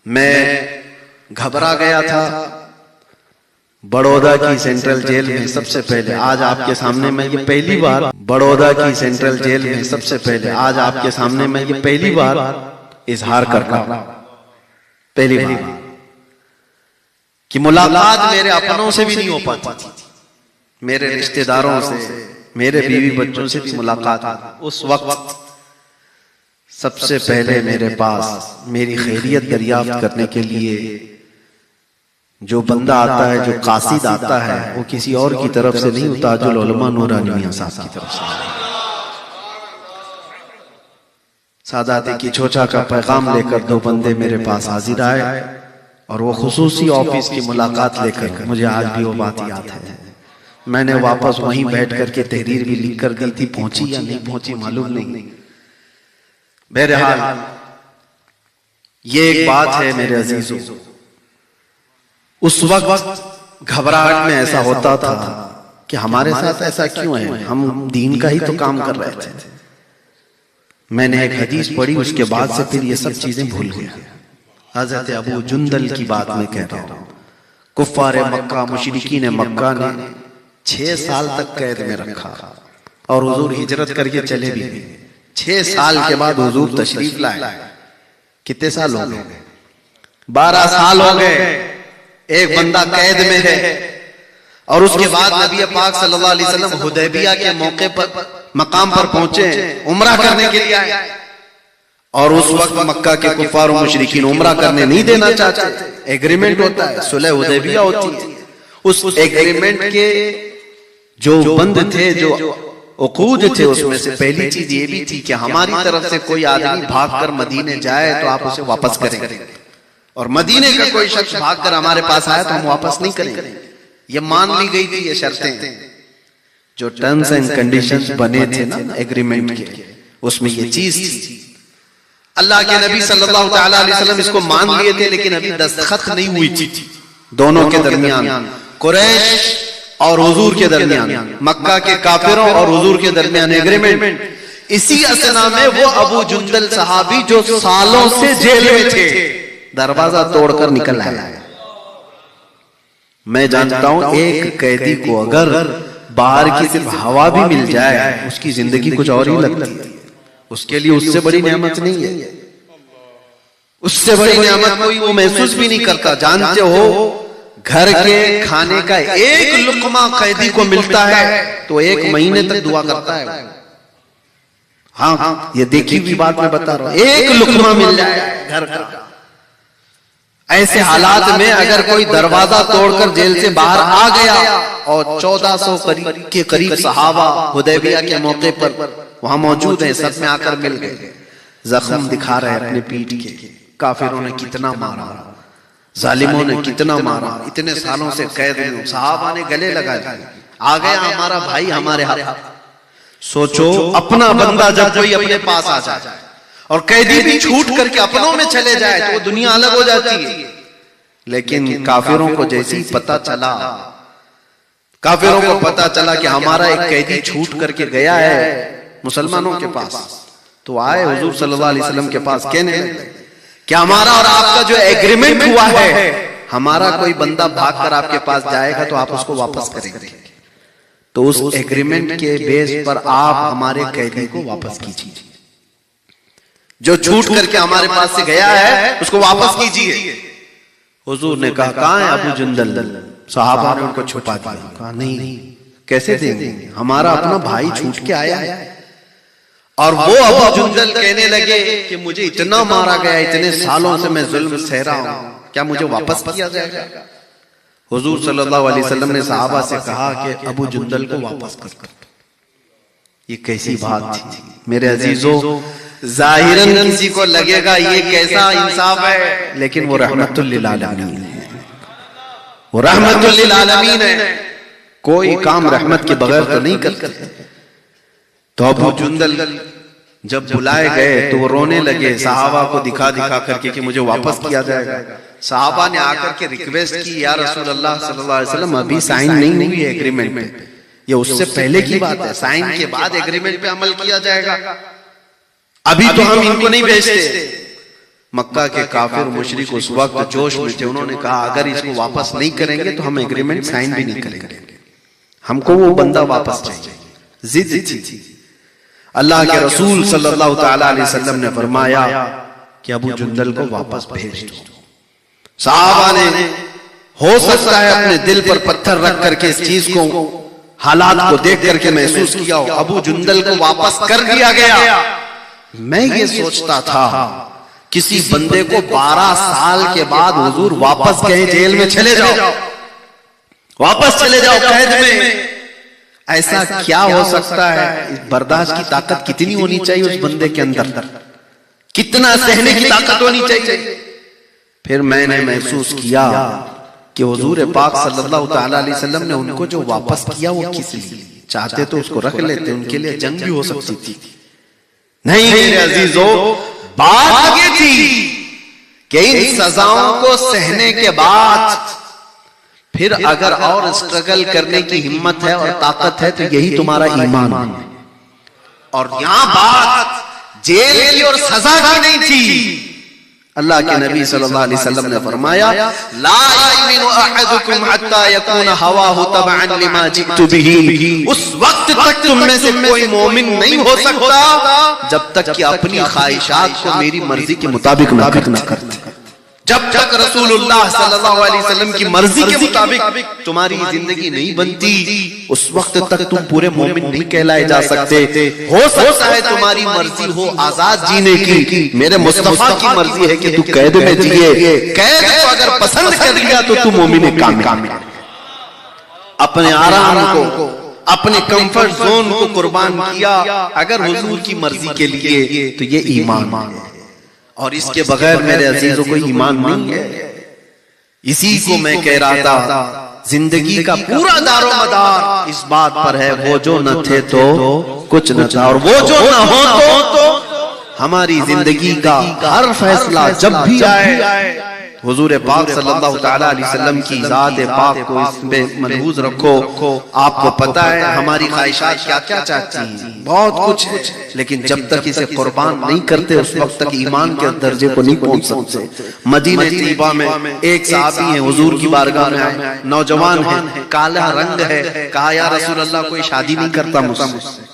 मैं घबरा गया था। बड़ौदा की सेंट्रल जेल में सबसे पहले आज आपके सामने मैं ये पहली बार बड़ौदा की सेंट्रल जेल में सबसे पहले आज आपके सामने मैं ये पहली बार इजहार कर रहा हूं, पहली बार कि मुलाकात मेरे अपनों से भी नहीं हो पाती थी, मेरे रिश्तेदारों से, मेरे बीवी बच्चों से भी मुलाकात। उस वक्त सबसे पहले मेरे पास मेरी खैरियत दरियाफ्त करने के लिए जो बंदा आता है, जो कासिद आता है, वो किसी और की तरफ से नहीं, ताजुल उलमा नूरानी मियां साहब की तरफ से। सादाते की छोचा का पैगाम लेकर दो बंदे मेरे पास हाजिर आए और वो खुसूसी ऑफिस की मुलाकात लेकर, मुझे आज भी वो बात याद है। मैंने वापस वहीं बैठ करके तहरीर भी लिख कर दी थी, पहुंची या नहीं पहुंची मालूम नहीं। बहरहाल ये एक बात है मेरे अजीजों, उस वक्त घबराहट में ऐसा होता था कि हमारे साथ ऐसा क्यों है, हम दीन का ही तो काम कर रहे थे। मैंने एक हदीस पढ़ी, उसके बाद से फिर ये सब चीजें भूल गया। हजरत अबू जुंदल की बात मैं कह रहा हूं। कुफ्फारे मक्का, मुशरिकीन मक्का ने 6 साल तक कैद में रखा और हुजूर हिजरत करके चले भी गए। 6 साल के बाद हुजूर तशरीफ लाए। कितने साल हो गए? 12 साल हो गए। एक बंदा कैद में है और उसके बाद नबी पाक सल्लल्लाहु अलैहि वसल्लम हुदैबिया के मौके पर मकाम पर पहुंचे, उम्रा करने के लिए आए। और उस वक्त मक्का के कुफार और मुशरिकीन उम्रा करने नहीं देना चाहते। एग्रीमेंट होता है, सुलह हुदैबिया होती है। उस एग्रीमेंट के जो बंद थे, जो उकूद थे, उसमें से पहली चीज ये भी थी कि हमारी तरफ से कोई आदमी भागकर मदीने जाए तो आप उसे वापस करेंगे, और मदीने का कोई शख्स भागकर हमारे पास आया तो हम वापस नहीं करेंगे। ये मान ली गई थी ये शर्तें, जो टर्म्स एंड कंडीशंस बने थे ना एग्रीमेंट के, उसमें ये चीज थी। अल्लाह के नबी सल्लल्लाहु तआला अलैहि वसल्लम इसको मान लिए थे, लेकिन अभी दस्तखत नहीं हुई थी दोनों के दरमियान, कुरैश और हुजूर के दरमियान, मक्का के काफिरों और हुजूर के दरमियान एग्रीमेंट। इसी असना में वो अबू जुंदल सहाबी जो सालों से जेल में थे, दरवाजा तोड़कर निकल आया। मैं जानता हूं एक कैदी को अगर बाहर की सिर्फ हवा भी मिल जाए, उसकी जिंदगी कुछ और ही लगती है। उसके लिए उससे बड़ी नेमत नहीं है, उससे बड़ी नेमत कोई वो महसूस भी नहीं करता। जानते हो, घर के खाने का एक लुकमा कैदी को मिलता है तो 1 महीने तक दुआ करता है। हाँ, ये देखी हुई बात मैं बता रहा हूं, एक लुकमा मिल जाए घर का। ऐसे हालात में अगर कोई दरवाजा तोड़कर जेल से बाहर आ गया और 1400 के करीब सहाबा हुदैबिया के मौके पर वहां मौजूद हैं, सब में आकर मिल गए, जख्म दिखा रहे अपने पीठ के। काफिरों ने कितना मारा, जालिमों ने कितना मारा, इतने सालों से कैद में सहाबा ने गले लगाए, आ गया हमारा भाई हमारे हाथ। सोचो, अपना बंदा जब कोई अपने पास आ जाए और कैदी भी छूट करके अपनों में चले जाए तो वो दुनिया अलग हो जाती है। लेकिन काफिरों को जैसे ही पता चला, काफिरों को पता चला कि हमारा एक कैदी छूट करके गया है मुसलमानों के पास, तो आए हुजूर सल्लल्लाहु अलैहि वसल्लम के पास कहने कि हमारा और आपका जो एग्रीमेंट हुआ है, हमारा कोई बंदा भागकर आपके पास जाएगा तो आप उसको वापस करेंगे, तो उस एग्रीमेंट के बेस पर आप हमारे कैदी को वापस कीजिए। जो छूट करके हमारे पास से गया है उसको वापस कीजिए। हुजूर ने कहा, कहां है अबू जुंदल? सहाबा ने उनको छुपा दिया। कहा, नहीं, कैसे देंगे, हमारा अपना भाई छूट के आया है। और वो अबू जुंदल कहने लगे कि मुझे इतना मारा गया, इतने सालों से मैं जुल्म सह रहा हूं, क्या मुझे वापस किया जाएगा? हुजूर सल्लल्लाहु अलैहि वसल्लम ने सहाबा से कहा कि अबू जुंदल को वापस कर दो। ये कैसी बात थी मेरे अजीजों। जाहिरन किसी को लगेगा ये कैसा इंसाफ है, लेकिन वो रहमतुल लिल आलमीन है, वो रहमतुल लिल आलमीन है। कोई काम रहमत के बगैर तो नहीं करते। तो अबू जुंदल जब बुलाए गए तो वो रोने लगे, सहाबा को दिखा दिखा करके कि मुझे वापस किया जाएगा। सहाबा ने आकर के रिक्वेस्ट की, या रसूल अल्लाह सल्लल्लाहु अलैहि वसल्लम, अभी साइन नहीं हुई है एग्रीमेंट पे, ये उससे पहले की बात है, साइन के बाद एग्रीमेंट पे अमल किया जाएगा, अभी तो हम इनको नहीं भेजते। मक्का के काफिर मुशरिक उस वक्त जोश में थे। उन्होंने कहा अगर इसको वापस नहीं करेंगे तो हम एग्रीमेंट साइन भी नहीं करेंगे, हमको वो बंदा वापस चाहिए। जिद थी। अल्लाह के रसूल सल्लल्लाहु तआला अलैहि वसल्लम ने फरमाया कि अबू जुंदल को वापस भेज दो। सहाबा ने हो सकता है अपने दिल पर पत्थर रख करके इस चीज को, हालात को देख करके महसूस किया हो, अबू जुंदल को वापस कर दिया गया। मैं ये सोचता था किसी बंदे को 12 साल के बाद हुजूर वापस कहें जेल में चले जाओ, वापस चले जाओ कैद में, ऐसा क्या हो सकता है? बर्दाश्त की ताकत कितनी होनी चाहिए उस बंदे के अंदर, कितना सहने की ताकत होनी चाहिए। फिर मैंने महसूस किया कि हुजूर पाक सल्लल्लाहु तआला अलैहि वसल्लम ने उनको जो वापस किया वो किस लिए? चाहते तो उसको रख लेते, उनके लिए जंग भी हो सकती थी। नहीं मेरे अजीजों, बात ये थी कि इन सजाओं को सहने के बाद फिर अगर और स्ट्रगल करने की हिम्मत है और ताकत है तो यही तुम्हारा ईमान है। और यहां बात जेल की और सजा की नहीं थी। अल्लाह के नबी सल्लल्लाहु अलैहि वसल्लम ने फरमाया ला युमिनु अहदुकुम हत्ता यकूना हवाहु तबअन लिमा जितु बिही। उस वक्त तक तुम में से कोई मोमिन नहीं हो सकता जब तक कि अपनी ख्वाहिशात को मेरी मर्जी के मुताबिक ना करते। जब तक रसूलुल्लाह सल्लल्लाहु अलैहि वसल्लम की मर्जी के मुताबिक तुम्हारी जिंदगी नहीं बनती, उस वक्त तक तुम पूरे मोमिन नहीं कहलाए जा सकते। हो सकता है तुम्हारी मर्जी हो आजाद जीने की, मेरे मुस्तफा की मर्जी है कि तू कैद में जिए। कैद को अगर पसंद कर लिया तो तू मोमिन कामिल। अपने आराम को, अपने कंफर्ट जोन को कुर्बान किया अगर हुजूर की मर्जी के लिए, तो ये ईमान है। और इसके बगैर मेरे अजीजों को ईमान नहीं है। इसी को मैं कह रहा था, जिंदगी का पूरा दारोमदार इस बात पर है, वो जो न थे तो कुछ न था, और वो जो न हो तो हमारी जिंदगी का हर फैसला जब भी आए हुजूर पाक सल्लल्लाहु तआला अलैहि वसल्लम की ज़ात पाक को इसमें महफूज रखो। आपको पता है हमारी ख्वाहिशात क्या क्या चाहती हैं, बहुत कुछ है, लेकिन जब तक इसे कुर्बान नहीं करते उस वक्त तक ईमान के दर्जे को नहीं पहुंच सकते। मदीना तैयबा में एक सहाबी है, हुजूर की बारगाह में आए, नौजवान है, काला रंग है, कहा या रसूल अल्लाह कोई शादी नहीं करता मुझसे।